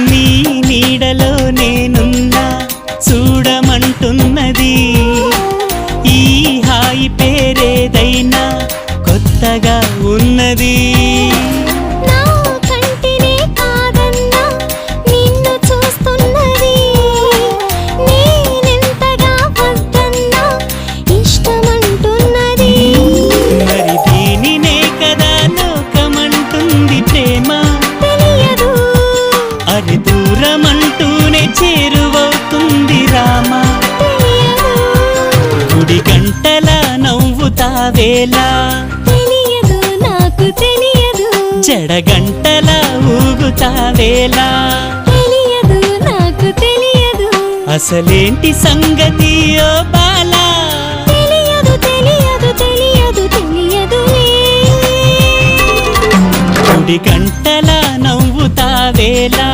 నీ నీడలో నేనున్నా చూడమంటున్నది ఈ హాయి పేరేదైనా కొత్తగా ఉన్నది నా కంటినే కాదన్నా నిన్ను చూస్తున్నది నేనెంతగా వద్దన్నా ఇష్టమంటున్నది మరి దీనినే కదా లోకమంటుంది ప్రేమ తెలియదు అది దూరమంటూనే చేరువవుతుంది రామా తెలియదు గుడి గంటల నవ్వుతావేలా తెలియదు నాకు తెలియదు జడగంటల ఊగుతావేలా తెలియదు నాకు తెలియదు అసలేంటి సంగతి ఓ బాలా తెలియదు తెలియదు తెలియదు తెలియదులే గుడి గంటల నవ్వుతావేలా